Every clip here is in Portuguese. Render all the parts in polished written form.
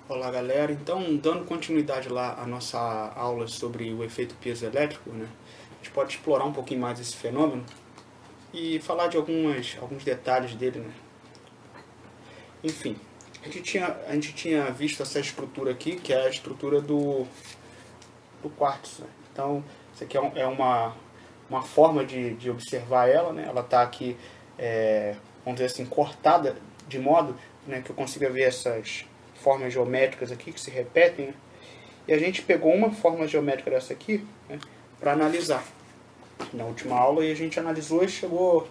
Olá galera, então dando continuidade lá à nossa aula sobre o efeito piezoelétrico, né, a gente pode explorar um pouquinho mais esse fenômeno e falar de alguns detalhes dele, né. Enfim, a gente tinha visto essa estrutura aqui, que é a estrutura do quartzo, né. Então, isso aqui é uma forma de observar ela, né. Ela está aqui, vamos dizer assim, cortada de modo, né, que eu consiga ver essas formas geométricas aqui que se repetem, né? E a gente pegou uma forma geométrica dessa aqui, né, para analisar na última aula, e a gente analisou e chegou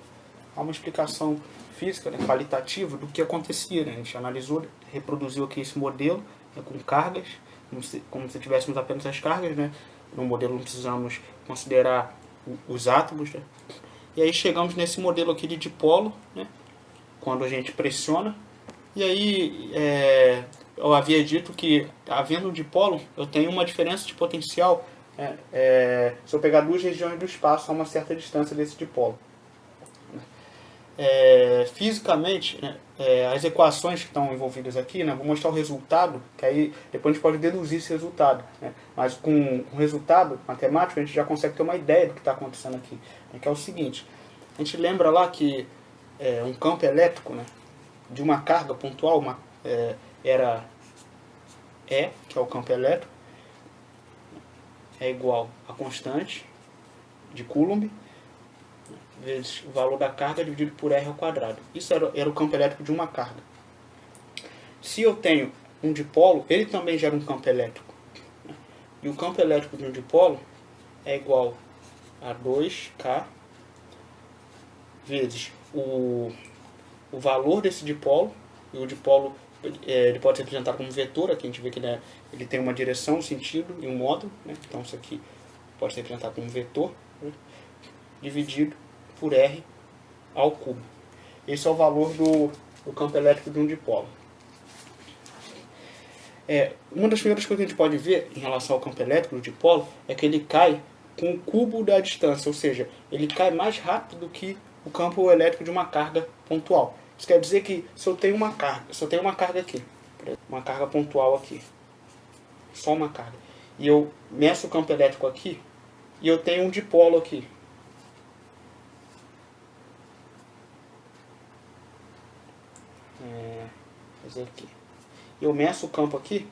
a uma explicação física, né, qualitativa do que acontecia, né? A gente analisou, reproduziu aqui esse modelo, né, com cargas, como se tivéssemos apenas as cargas, né? No modelo não precisamos considerar os átomos, né? E aí chegamos nesse modelo aqui de dipolo, né, quando a gente pressiona. E aí eu havia dito que, havendo um dipolo, eu tenho uma diferença de potencial, se eu pegar duas regiões do espaço a uma certa distância desse dipolo. Fisicamente, né, as equações que estão envolvidas aqui, né, vou mostrar o resultado, que aí depois a gente pode deduzir esse resultado, né, mas com o resultado matemático a gente já consegue ter uma ideia do que está acontecendo aqui, né, que é o seguinte: a gente lembra lá que um campo elétrico, né, de uma carga pontual, era E, que é o campo elétrico, é igual a constante de Coulomb, vezes o valor da carga dividido por R ao quadrado. Isso era o campo elétrico de uma carga. Se eu tenho um dipolo, ele também gera um campo elétrico. E o campo elétrico de um dipolo é igual a 2K vezes o valor desse dipolo. E o dipolo ele pode ser representado como vetor. Aqui a gente vê que ele tem uma direção, um sentido e um módulo, né? Então isso aqui pode ser representado como vetor, né, dividido por R ao cubo. Esse é o valor do campo elétrico de um dipolo. Uma das primeiras coisas que a gente pode ver em relação ao campo elétrico do dipolo é que ele cai com o cubo da distância, ou seja, ele cai mais rápido do que o campo elétrico de uma carga pontual. Isso quer dizer que se eu tenho uma carga aqui, uma carga pontual aqui, só uma carga, e eu meço o campo elétrico aqui, e eu tenho um dipolo aqui, fazer aqui, eu meço o campo aqui,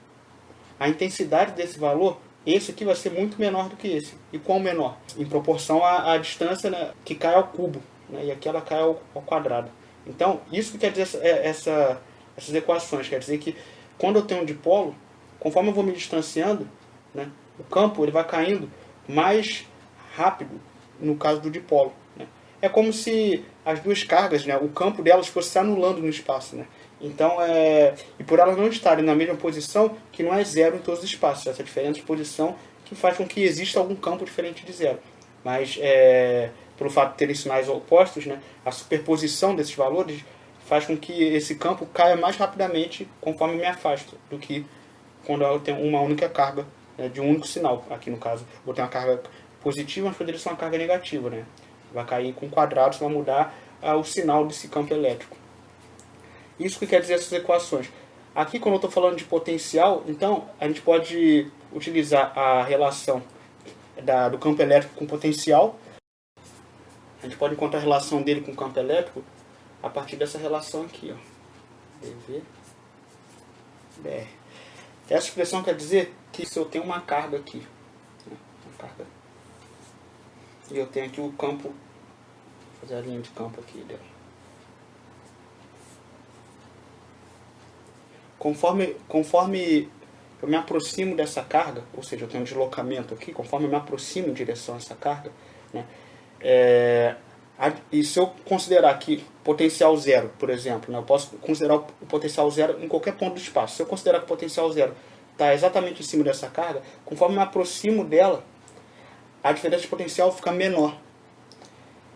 a intensidade desse valor, esse aqui vai ser muito menor do que esse. E qual menor? Em proporção à distância, né, que cai ao cubo, né, e aqui ela cai ao quadrado. Então, isso que quer dizer essas equações. Quer dizer que quando eu tenho um dipolo, conforme eu vou me distanciando, né, o campo ele vai caindo mais rápido no caso do dipolo, né. É como se as duas cargas, né, o campo delas fosse se anulando no espaço, né. Então, e por elas não estarem na mesma posição, que não é zero em todos os espaços. Essa diferença de posição que faz com que exista algum campo diferente de zero. Mas, pelo fato de terem sinais opostos, né, a superposição desses valores faz com que esse campo caia mais rapidamente conforme me afasto do que quando eu tenho uma única carga, né, de um único sinal. Aqui no caso, vou ter uma carga positiva, mas poderia ser uma carga negativa, né? Vai cair com quadrados, vai mudar o sinal desse campo elétrico. Isso que quer dizer essas equações. Aqui, quando eu estou falando de potencial, então a gente pode utilizar a relação do campo elétrico com potencial. A gente pode encontrar a relação dele com o campo elétrico a partir dessa relação aqui, ó. dV dr. Essa expressão quer dizer que se eu tenho uma carga aqui, né, e eu tenho aqui o campo, vou fazer a linha de campo aqui dela. Conforme eu me aproximo dessa carga, ou seja, eu tenho um deslocamento aqui, conforme eu me aproximo em direção a essa carga, né, e se eu considerar aqui potencial zero, por exemplo, né, eu posso considerar o potencial zero em qualquer ponto do espaço. Se eu considerar que o potencial zero está exatamente em cima dessa carga, conforme eu me aproximo dela, a diferença de potencial fica menor.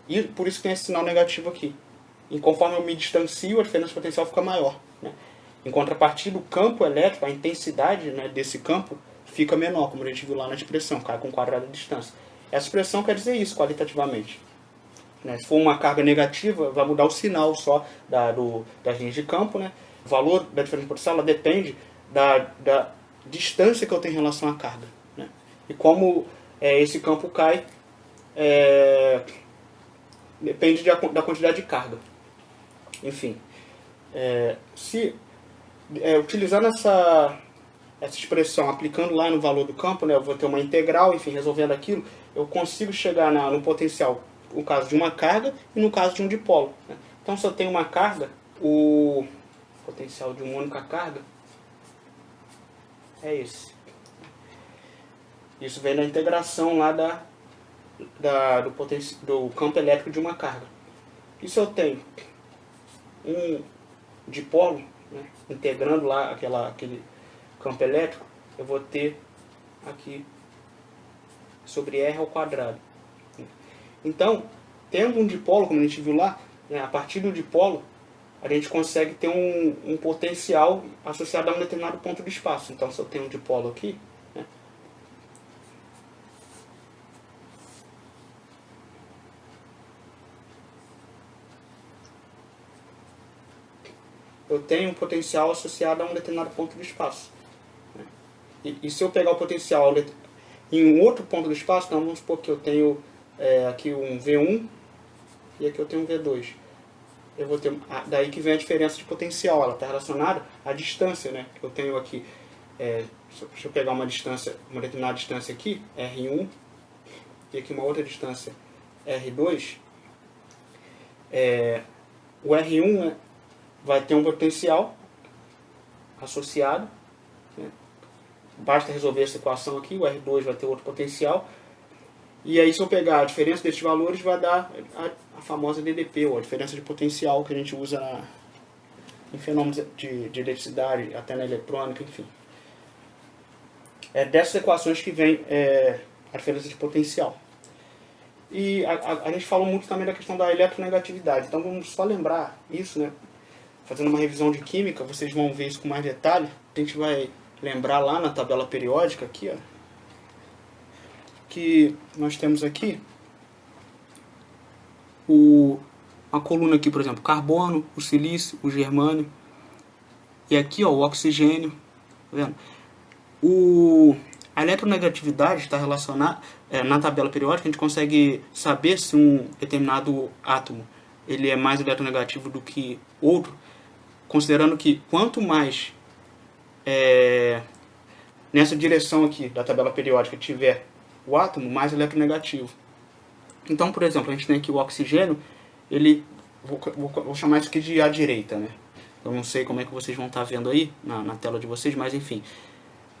E por isso tem esse sinal negativo aqui. E conforme eu me distancio, a diferença de potencial fica maior, né? Em contrapartida, o campo elétrico, a intensidade, né, desse campo fica menor, como a gente viu lá na expressão, cai com quadrado de distância. Essa expressão quer dizer isso qualitativamente, né? Se for uma carga negativa, vai mudar o sinal só das linhas de campo, né? O valor da diferença de potencial ela depende da distância que eu tenho em relação à carga, né? E como esse campo cai, depende da quantidade de carga. Enfim, utilizando essa expressão, aplicando lá no valor do campo, né, eu vou ter uma integral, enfim, resolvendo aquilo, eu consigo chegar no potencial, no caso de uma carga e no caso de um dipolo, né? Então, se eu tenho uma carga, o potencial de uma única carga é esse. Isso vem da integração lá do campo elétrico de uma carga. E se eu tenho um dipolo, né, integrando lá aquele campo elétrico, eu vou ter aqui sobre R ao quadrado. Então, tendo um dipolo, como a gente viu lá, né, a partir do dipolo, a gente consegue ter um potencial associado a um determinado ponto do espaço. Então, se eu tenho um dipolo aqui, né, eu tenho um potencial associado a um determinado ponto do espaço. E se eu pegar o potencial em um outro ponto do espaço, então vamos supor que eu tenho aqui um V1 e aqui eu tenho um V2. Eu vou ter, daí que vem a diferença de potencial, ela está relacionada à distância, né? Eu tenho aqui, deixa eu pegar uma determinada distância aqui, R1, e aqui uma outra distância, R2. O R1, né, vai ter um potencial associado, né? Basta resolver essa equação aqui, o R2 vai ter outro potencial. E aí, se eu pegar a diferença desses valores, vai dar a famosa DDP, ou a diferença de potencial que a gente usa em fenômenos de eletricidade, até na eletrônica, enfim. É dessas equações que vem a diferença de potencial. E a gente falou muito também da questão da eletronegatividade, então vamos só lembrar isso, né? Fazendo uma revisão de química, vocês vão ver isso com mais detalhe. A gente vai lembrar lá na tabela periódica aqui, ó, que nós temos aqui a coluna aqui, por exemplo, carbono, o silício, o germânio, e aqui, ó, o oxigênio, tá vendo? A eletronegatividade está relacionada, na tabela periódica a gente consegue saber se um determinado átomo ele é mais eletronegativo do que outro, considerando que quanto mais nessa direção aqui da tabela periódica tiver o átomo, mais eletronegativo. Então, por exemplo, a gente tem aqui o oxigênio, vou chamar isso aqui de à direita, né? Eu não sei como é que vocês vão estar vendo aí na tela de vocês, mas enfim.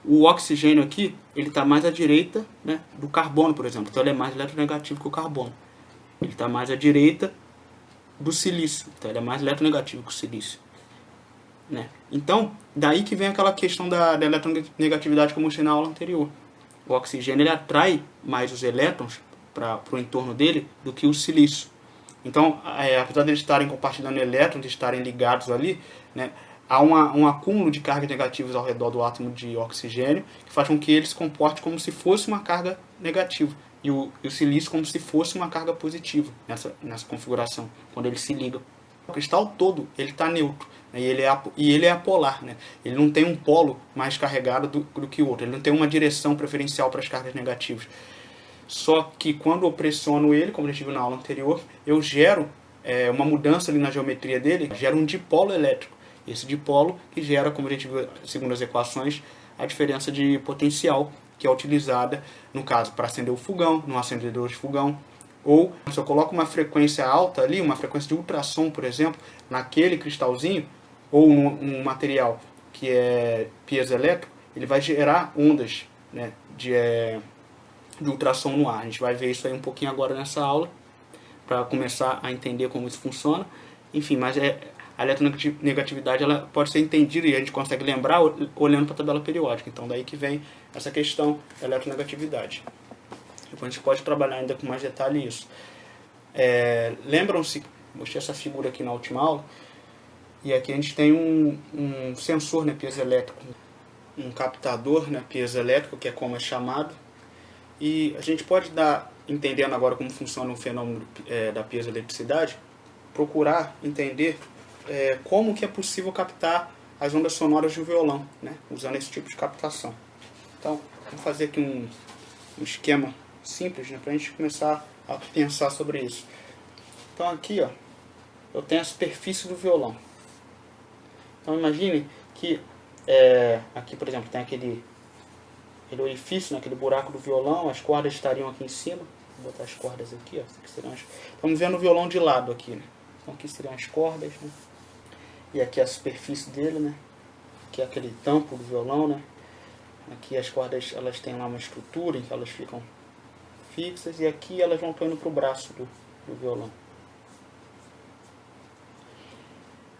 O oxigênio aqui, ele está mais à direita, né, do carbono, por exemplo. Então ele é mais eletronegativo que o carbono. Ele está mais à direita do silício. Então ele é mais eletronegativo que o silício, né? Então, daí que vem aquela questão da eletronegatividade que eu mostrei na aula anterior. O oxigênio ele atrai mais os elétrons para o entorno dele do que o silício. Então, apesar de eles estarem compartilhando elétrons, de estarem ligados ali, né, há um acúmulo de cargas negativas ao redor do átomo de oxigênio, que faz com que ele se comporte como se fosse uma carga negativa. E o silício como se fosse uma carga positiva nessa configuração, quando ele se liga. O cristal todo ele está neutro, né, e ele é apolar. Né? Ele não tem um polo mais carregado do que o outro. Ele não tem uma direção preferencial para as cargas negativas. Só que quando eu pressiono ele, como a gente viu na aula anterior, eu gero uma mudança ali na geometria dele, gera um dipolo elétrico. Esse dipolo que gera, como a gente viu segundo as equações, a diferença de potencial que é utilizada, no caso, para acender o fogão, no acendedor de fogão. Ou se eu coloco uma frequência alta ali, uma frequência de ultrassom, por exemplo, naquele cristalzinho, ou num material que é piezoelétrico, ele vai gerar ondas, né, de ultrassom no ar. A gente vai ver isso aí um pouquinho agora nessa aula, para começar a entender como isso funciona. Enfim, mas a eletronegatividade ela pode ser entendida e a gente consegue lembrar olhando para a tabela periódica. Então daí que vem essa questão da eletronegatividade. Depois a gente pode trabalhar ainda com mais detalhe isso. Lembram-se, mostrei essa figura aqui na última aula, e aqui a gente tem um sensor, né, piezoelétrico, um captador, né, piezoelétrico, que é como é chamado, e a gente pode entendendo agora como funciona o fenômeno da piezoeletricidade, procurar entender como que é possível captar as ondas sonoras do violão, né? Usando esse tipo de captação. Então, vou fazer aqui um esquema simples, né? Para a gente começar a pensar sobre isso. Então aqui, ó, eu tenho a superfície do violão. Então imagine que aqui, por exemplo, tem aquele orifício, né, aquele buraco do violão, as cordas estariam aqui em cima. Vou botar as cordas aqui, ó. Estamos vendo o violão de lado aqui, né? Então aqui seriam as cordas, né? E aqui a superfície dele, né? Aqui é aquele tampo do violão, né? Aqui as cordas, elas têm lá uma estrutura em que elas ficam fixas, e aqui elas vão indo para o braço do violão.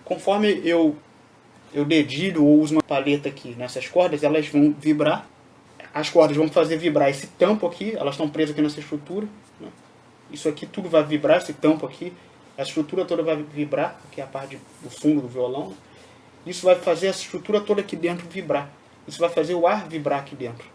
Conforme eu dedilho ou uso uma paleta aqui nessas cordas, elas vão vibrar. As cordas vão fazer vibrar esse tampo aqui, elas estão presas aqui nessa estrutura, né? Isso aqui tudo vai vibrar, esse tampo aqui. A estrutura toda vai vibrar, que é a parte do fundo do violão. Isso vai fazer essa estrutura toda aqui dentro vibrar. Isso vai fazer o ar vibrar aqui dentro.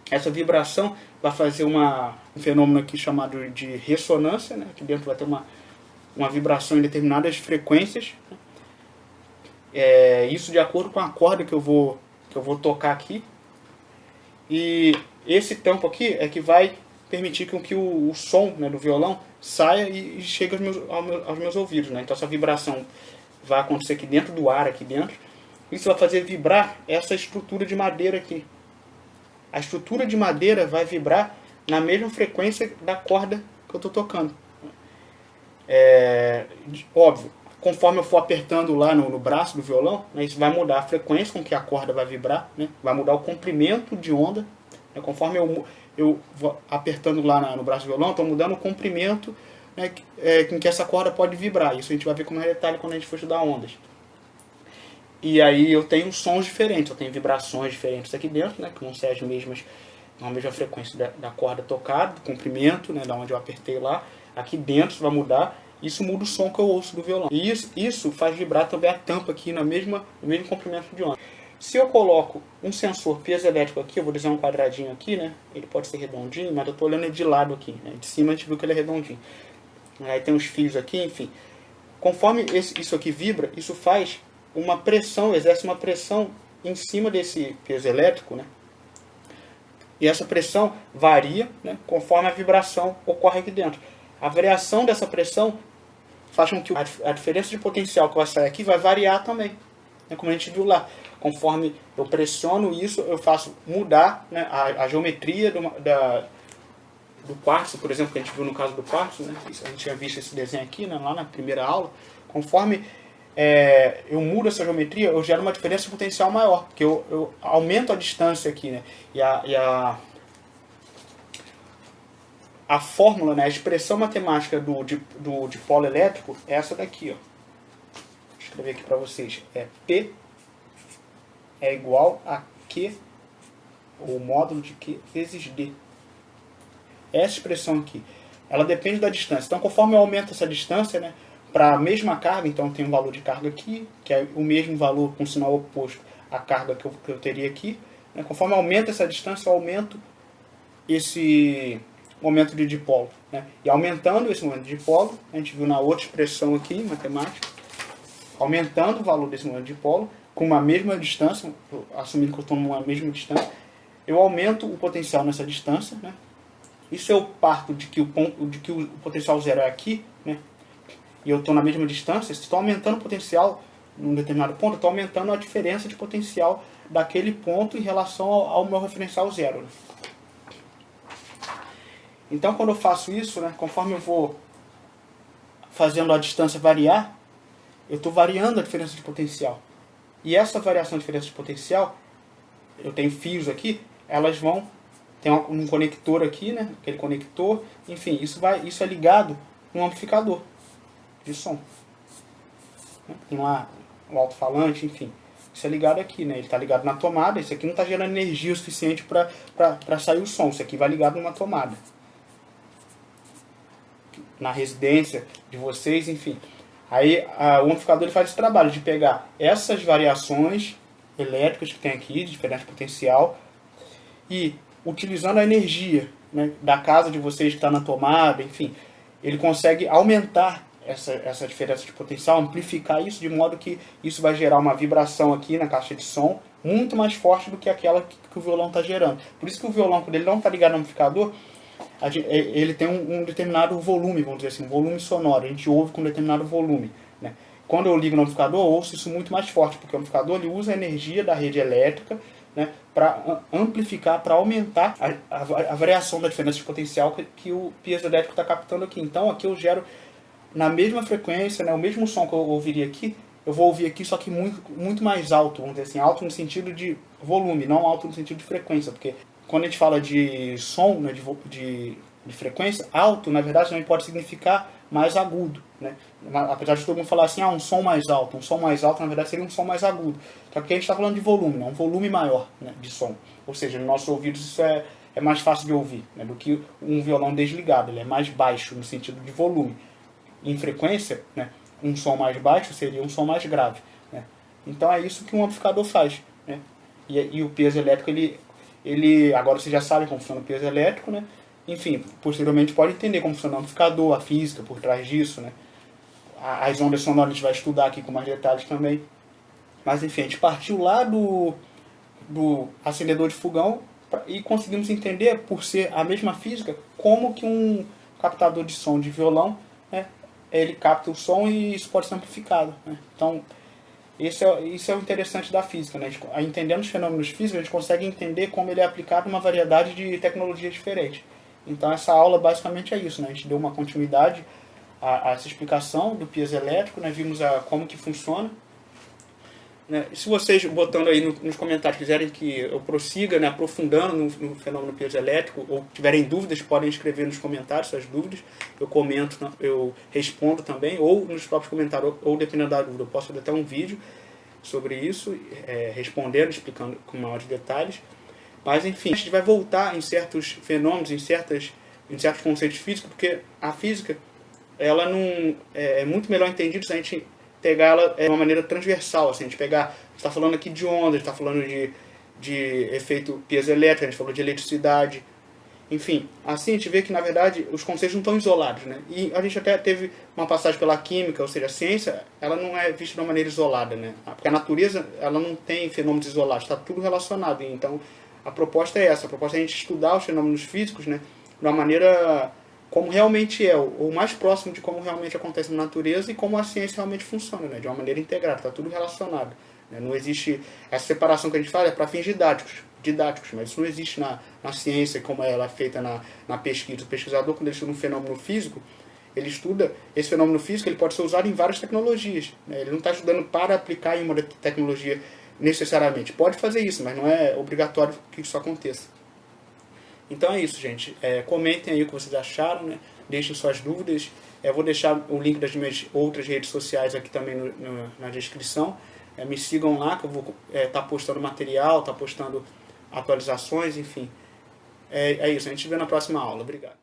Essa vibração vai fazer um fenômeno aqui chamado de ressonância, né? Aqui dentro vai ter uma vibração em determinadas frequências, né? Isso de acordo com a corda que eu vou tocar aqui. E esse tampo aqui é que vai permitir que o som, né, do violão saia e chegue aos meus ouvidos, né? Então essa vibração vai acontecer aqui dentro do ar, aqui dentro. Isso vai fazer vibrar essa estrutura de madeira aqui. A estrutura de madeira vai vibrar na mesma frequência da corda que eu estou tocando. Óbvio, conforme eu for apertando lá no braço do violão, né, isso vai mudar a frequência com que a corda vai vibrar, né? Vai mudar o comprimento de onda, né? Conforme eu vou apertando lá no braço do violão, estou mudando o comprimento, né, com que essa corda pode vibrar. Isso a gente vai ver como é detalhe quando a gente for estudar ondas. E aí eu tenho sons diferentes, eu tenho vibrações diferentes aqui dentro, né, que vão ser as mesmas, na mesma frequência da corda tocada, do comprimento, né, da onde eu apertei lá. Aqui dentro isso vai mudar, isso muda o som que eu ouço do violão. E isso faz vibrar também a tampa aqui no mesmo comprimento de onda. Se eu coloco um sensor piezoelétrico aqui, eu vou desenhar um quadradinho aqui, né, ele pode ser redondinho, mas eu estou olhando ele de lado aqui, né, de cima a gente viu que ele é redondinho. Aí tem os fios aqui, enfim. Conforme isso aqui vibra, isso faz uma pressão, exerce uma pressão em cima desse peso elétrico, né? E essa pressão varia, né, conforme a vibração ocorre aqui dentro. A variação dessa pressão faz com que a diferença de potencial que vai sair aqui vai variar também, né, como a gente viu lá. Conforme eu pressiono isso, eu faço mudar, né, a geometria do quartzo, por exemplo, que a gente viu no caso do quartzo, né? A gente tinha visto esse desenho aqui, né, lá na primeira aula. Conforme eu mudo essa geometria, eu gero uma diferença de potencial maior, porque eu aumento a distância aqui, né? E a fórmula, né, a expressão matemática do dipolo elétrico é essa daqui, ó. Vou escrever aqui para vocês. P é igual a Q, ou módulo de Q vezes D. Essa expressão aqui, ela depende da distância. Então, conforme eu aumento essa distância, né, para a mesma carga, então tem um valor de carga aqui, que é o mesmo valor com sinal oposto à carga que eu teria aqui, né? Conforme eu aumento essa distância, eu aumento esse momento de dipolo, né? E aumentando esse momento de dipolo, a gente viu na outra expressão aqui, em matemática, aumentando o valor desse momento de dipolo, com uma mesma distância, assumindo que eu estou numa mesma distância, eu aumento o potencial nessa distância, né? Isso eu parto de que o potencial zero é aqui, né? E eu estou na mesma distância. Se estou aumentando o potencial num determinado ponto, eu estou aumentando a diferença de potencial daquele ponto em relação ao meu referencial zero, né? Então, quando eu faço isso, né, conforme eu vou fazendo a distância variar, eu estou variando a diferença de potencial. E essa variação de diferença de potencial, eu tenho fios aqui, elas vão... Tem um conector aqui, né? Aquele conector, enfim, isso é ligado num amplificador de som. Tem lá um alto-falante, enfim. Isso é ligado aqui, né? Ele está ligado na tomada. Esse aqui não está gerando energia o suficiente para sair o som. Isso aqui vai ligado numa tomada. Na residência de vocês, enfim. Aí o amplificador ele faz esse trabalho de pegar essas variações elétricas que tem aqui, de diferente potencial, e utilizando a energia, né, da casa de vocês que está na tomada, enfim, ele consegue aumentar essa diferença de potencial, amplificar isso de modo que isso vai gerar uma vibração aqui na caixa de som muito mais forte do que aquela que o violão está gerando. Por isso que o violão, quando ele não está ligado no amplificador, ele tem um determinado volume, vamos dizer assim, um volume sonoro. A gente ouve com um determinado volume, né? Quando eu ligo no amplificador, eu ouço isso muito mais forte, porque o amplificador ele usa a energia da rede elétrica, né, para amplificar, para aumentar a variação da diferença de potencial que o piezoelétrico está captando aqui. Então aqui eu gero na mesma frequência, né, o mesmo som que eu ouviria aqui, eu vou ouvir aqui, só que muito mais alto, vamos dizer assim, alto no sentido de volume, não alto no sentido de frequência, porque quando a gente fala de som, né, de frequência, alto, na verdade, também pode significar mais agudo, né? Apesar de todo mundo falar assim, um som mais alto, na verdade seria um som mais agudo. Só que aqui a gente está falando de volume, né? Um volume maior, né, de som. Ou seja, nos nossos ouvidos isso é mais fácil de ouvir, né, do que um violão desligado, ele é mais baixo no sentido de volume. Em frequência, né, um som mais baixo seria um som mais grave, né? Então é isso que um amplificador faz, né? E o piezoelétrico, ele agora vocês já sabem como funciona o piezoelétrico, né? Enfim, posteriormente pode entender como funciona o amplificador, a física por trás disso, né? As ondas sonoras a gente vai estudar aqui com mais detalhes também. Mas enfim, a gente partiu lá do acendedor de fogão e conseguimos entender, por ser a mesma física, como que um captador de som de violão, né, ele capta o som e isso pode ser amplificado, né? Então, isso é o interessante da física, né? Entendendo os fenômenos físicos, a gente consegue entender como ele é aplicado em uma variedade de tecnologias diferentes. Então essa aula basicamente é isso, né? A gente deu uma continuidade a essa explicação do piezoelétrico, né? Vimos como que funciona, né? Se vocês, botando aí nos comentários, quiserem que eu prossiga, né, aprofundando no fenômeno piezoelétrico, ou tiverem dúvidas, podem escrever nos comentários suas dúvidas, eu comento, eu respondo também, ou nos próprios comentários, ou dependendo da dúvida, eu posso fazer até um vídeo sobre isso, respondendo, explicando com maiores detalhes. Mas enfim, a gente vai voltar em certos fenômenos, em certos conceitos físicos, porque a física ela não é muito melhor entendida se a gente pegar ela de uma maneira transversal, assim, a gente está falando aqui de ondas, está falando de efeito piezoelétrico, a gente falou de eletricidade, enfim, assim a gente vê que na verdade os conceitos não estão isolados, né? E a gente até teve uma passagem pela química, ou seja, a ciência ela não é vista de uma maneira isolada, né? Porque a natureza ela não tem fenômenos isolados, está tudo relacionado, então a proposta é essa, a proposta é a gente estudar os fenômenos físicos, né, de uma maneira como realmente é, ou mais próximo de como realmente acontece na natureza e como a ciência realmente funciona, né, de uma maneira integrada, está tudo relacionado, né, não existe essa separação que a gente fala, é para fins didáticos, mas isso não existe na ciência como ela é feita na pesquisa. O pesquisador, quando ele estuda um fenômeno físico, ele estuda esse fenômeno físico, ele pode ser usado em várias tecnologias, né, ele não está estudando para aplicar em uma tecnologia necessariamente. Pode fazer isso, mas não é obrigatório que isso aconteça. Então é isso, gente. Comentem aí o que vocês acharam, né? Deixem suas dúvidas. Vou deixar o link das minhas outras redes sociais aqui também na descrição. Me sigam lá, que eu vou estar postando material, postando atualizações, enfim. É isso, a gente se vê na próxima aula. Obrigado.